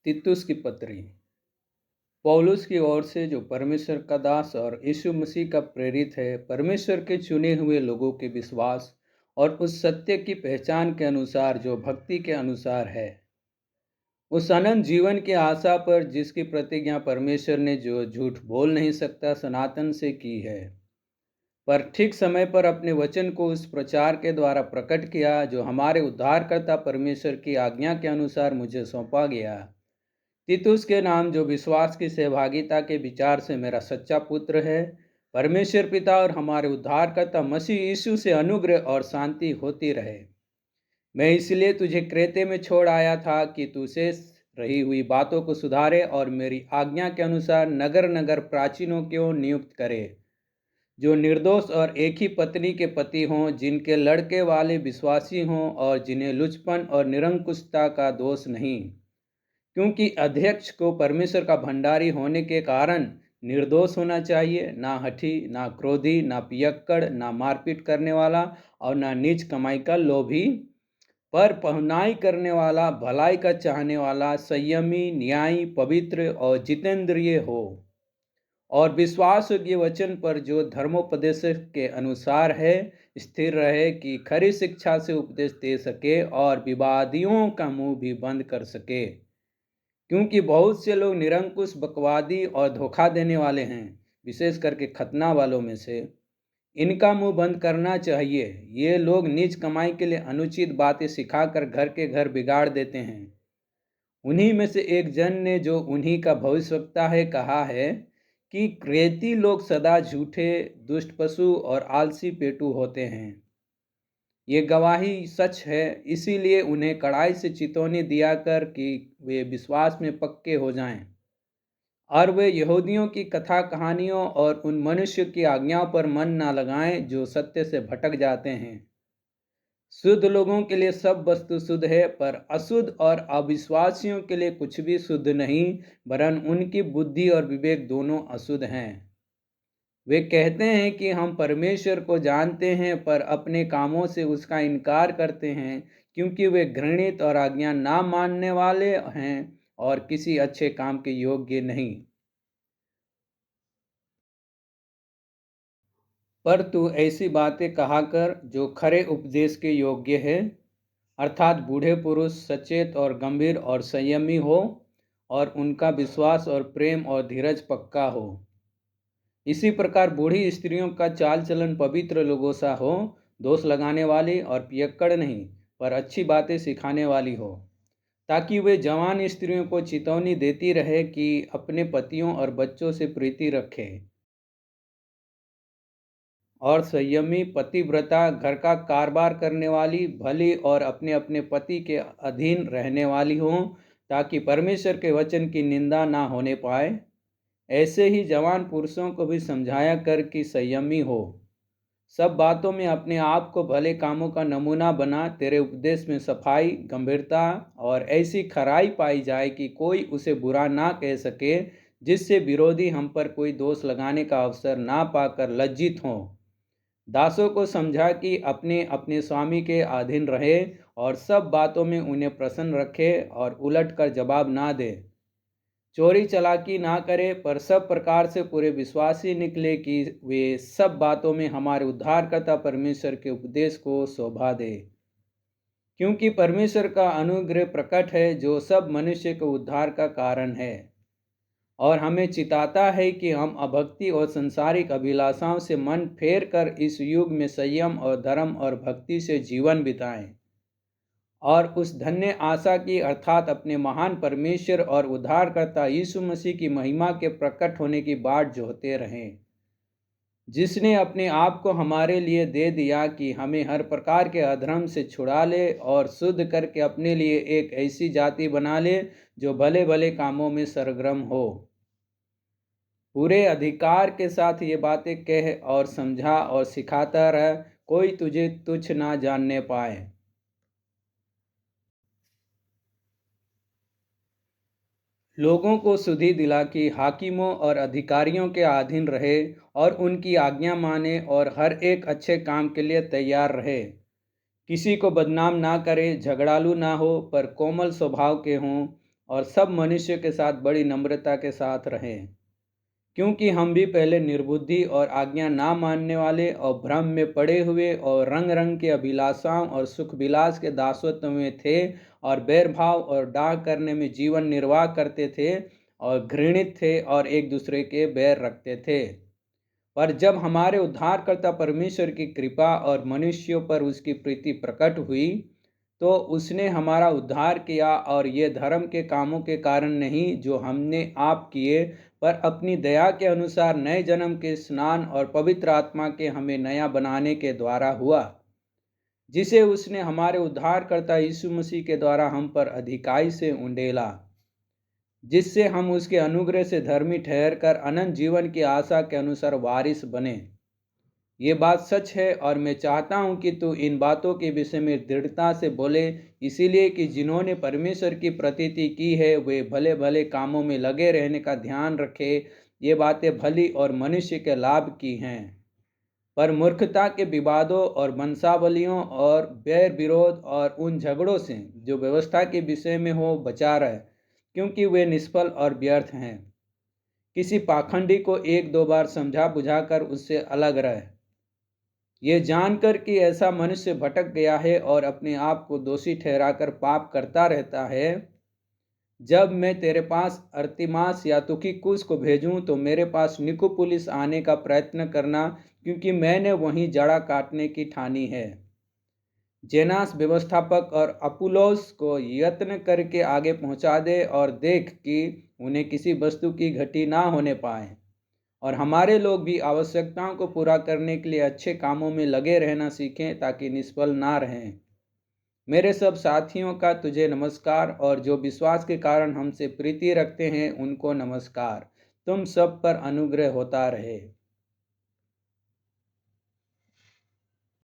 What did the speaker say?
तीतुस की पत्री पौलुस की ओर से, जो परमेश्वर का दास और यीशु मसीह का प्रेरित है, परमेश्वर के चुने हुए लोगों के विश्वास और उस सत्य की पहचान के अनुसार जो भक्ति के अनुसार है, उस अनंत जीवन की आशा पर जिसकी प्रतिज्ञा परमेश्वर ने, जो झूठ बोल नहीं सकता, सनातन से की है, पर ठीक समय पर अपने वचन को उस प्रचार के द्वारा प्रकट किया जो हमारे उद्धारकर्ता परमेश्वर की आज्ञा के अनुसार मुझे सौंपा गया। तीतुस के नाम, जो विश्वास की सहभागिता के विचार से मेरा सच्चा पुत्र है, परमेश्वर पिता और हमारे उद्धारकर्ता मसीह यीशु से अनुग्रह और शांति होती रहे। मैं इसलिए तुझे क्रेते में छोड़ आया था कि तू शेष रही हुई बातों को सुधारे और मेरी आज्ञा के अनुसार नगर नगर प्राचीनों को नियुक्त करे, जो निर्दोष और एक ही पत्नी के पति हों, जिनके लड़के वाले विश्वासी हों और जिन्हें लुचपन और निरंकुशता का दोष नहीं, क्योंकि अध्यक्ष को परमेश्वर का भंडारी होने के कारण निर्दोष होना चाहिए, ना हठी, ना क्रोधी, ना पियक्कड़, ना मारपीट करने वाला और ना नीच कमाई का लोभी, पर पहुनाई करने वाला, भलाई का चाहने वाला, संयमी, न्यायी, पवित्र और जितेंद्रिय हो, और विश्वास योग्य वचन पर, जो धर्मोपदेश के अनुसार है, स्थिर रहे, कि खरी शिक्षा से उपदेश दे सके और विवादियों का मुंह भी बंद कर सके, क्योंकि बहुत से लोग निरंकुश, बकवादी और धोखा देने वाले हैं, विशेष करके खतना वालों में से। इनका मुंह बंद करना चाहिए। ये लोग नीच कमाई के लिए अनुचित बातें सिखाकर घर के घर बिगाड़ देते हैं। उन्हीं में से एक जन ने, जो उन्हीं का भविष्यवक्ता है, कहा है कि क्रेती लोग सदा झूठे, दुष्ट पशु और आलसी पेटू होते हैं। ये गवाही सच है, इसीलिए उन्हें कड़ाई से चेतावनी दिया कर कि वे विश्वास में पक्के हो जाएं, और वे यहूदियों की कथा कहानियों और उन मनुष्य की आज्ञाओं पर मन न लगाएं जो सत्य से भटक जाते हैं। शुद्ध लोगों के लिए सब वस्तु शुद्ध है, पर अशुद्ध और अविश्वासियों के लिए कुछ भी शुद्ध नहीं, वरन उनकी बुद्धि और विवेक दोनों अशुद्ध हैं। वे कहते हैं कि हम परमेश्वर को जानते हैं, पर अपने कामों से उसका इनकार करते हैं, क्योंकि वे घृणित और आज्ञा ना मानने वाले हैं और किसी अच्छे काम के योग्य नहीं। पर तू ऐसी बातें कहा कर जो खरे उपदेश के योग्य है, अर्थात बूढ़े पुरुष सचेत और गंभीर और संयमी हो, और उनका विश्वास और प्रेम और धीरज पक्का हो। इसी प्रकार बूढ़ी स्त्रियों का चाल चलन पवित्र लोगों सा हो, दोष लगाने वाली और पियक्कड़ नहीं, पर अच्छी बातें सिखाने वाली हो, ताकि वे जवान स्त्रियों को चेतावनी देती रहे कि अपने पतियों और बच्चों से प्रीति रखे, और संयमी, पतिव्रता, घर का कारोबार करने वाली, भली और अपने अपने पति के अधीन रहने वाली हों, ताकि परमेश्वर के वचन की निंदा ना होने पाए। ऐसे ही जवान पुरुषों को भी समझाया कर कि संयमी हो, सब बातों में अपने आप को भले कामों का नमूना बना, तेरे उपदेश में सफाई, गंभीरता और ऐसी खराई पाई जाए कि कोई उसे बुरा ना कह सके, जिससे विरोधी हम पर कोई दोष लगाने का अवसर ना पाकर लज्जित हों। दासों को समझा कि अपने अपने स्वामी के अधीन रहे और सब बातों में उन्हें प्रसन्न रखे और उलट कर जवाब ना दे। चोरी चलाकी ना करे, पर सब प्रकार से पूरे विश्वासी निकले कि वे सब बातों में हमारे उद्धारकर्ता परमेश्वर के उपदेश को शोभा दे, क्योंकि परमेश्वर का अनुग्रह प्रकट है, जो सब मनुष्य के उद्धार का कारण है, और हमें चिताता है कि हम अभक्ति और संसारिक अभिलाषाओं से मन फेर कर इस युग में संयम और धर्म और भक्ति से जीवन बिताएं, और उस धन्य आशा की, अर्थात अपने महान परमेश्वर और उद्धारकर्ता यीशु मसीह की महिमा के प्रकट होने की बाट जोहते रहें, जिसने अपने आप को हमारे लिए दे दिया कि हमें हर प्रकार के अधर्म से छुड़ा ले और शुद्ध करके अपने लिए एक ऐसी जाति बना ले जो भले भले कामों में सरगर्म हो। पूरे अधिकार के साथ ये बातें कह और समझा और सिखाता रह, कोई तुझे तुच्छ ना जानने पाए। लोगों को सुधि दिला कि हाकिमों और अधिकारियों के अधीन रहे और उनकी आज्ञा माने, और हर एक अच्छे काम के लिए तैयार रहे। किसी को बदनाम ना करे, झगड़ालू ना हो, पर कोमल स्वभाव के हों, और सब मनुष्य के साथ बड़ी नम्रता के साथ रहें, क्योंकि हम भी पहले निर्बुद्धि और आज्ञा ना मानने वाले और भ्रम में पड़े हुए और रंग रंग की अभिलाषाओं और सुख विलास के दासत्व में थे और बैरभाव और डाह करने में जीवन निर्वाह करते थे और घृणित थे और एक दूसरे के बैर रखते थे। पर जब हमारे उद्धारकर्ता परमेश्वर की कृपा और मनुष्यों पर उसकी प्रीति प्रकट हुई, तो उसने हमारा उद्धार किया, और ये धर्म के कामों के कारण नहीं जो हमने आप किए, पर अपनी दया के अनुसार नए जन्म के स्नान और पवित्र आत्मा के हमें नया बनाने के द्वारा हुआ, जिसे उसने हमारे उद्धारकर्ता यीशु मसीह के द्वारा हम पर अधिकाई से उंडेला, जिससे हम उसके अनुग्रह से धर्मी ठहरकर अनंत जीवन की आशा के अनुसार वारिस बने। ये बात सच है, और मैं चाहता हूँ कि तू इन बातों के विषय में दृढ़ता से बोले, इसीलिए कि जिन्होंने परमेश्वर की प्रतीति की है वे भले भले कामों में लगे रहने का ध्यान रखे। ये बातें भली और मनुष्य के लाभ की हैं, पर मूर्खता के विवादों और वंशावलियों और बैर विरोध और उन झगड़ों से जो व्यवस्था के विषय में हो बचा रहे, क्योंकि वे निष्फल और व्यर्थ हैं। किसी पाखंडी को एक दो बार समझा बुझाकर उससे अलग रहे, ये जानकर कि ऐसा मनुष्य भटक गया है और अपने आप को दोषी ठहराकर पाप करता रहता है। जब मैं तेरे पास अर्तिमास या तुखिकुस को भेजूं, तो मेरे पास निकोपुलिस आने का प्रयत्न करना, क्योंकि मैंने वहीं जड़ा काटने की ठानी है। जेनास व्यवस्थापक और अपुलोस को यत्न करके आगे पहुंचा दे, और देख कि उन्हें किसी वस्तु की घटी ना होने पाए। और हमारे लोग भी आवश्यकताओं को पूरा करने के लिए अच्छे कामों में लगे रहना सीखें, ताकि निष्फल ना रहें। मेरे सब साथियों का तुझे नमस्कार, और जो विश्वास के कारण हमसे प्रीति रखते हैं उनको नमस्कार। तुम सब पर अनुग्रह होता रहे।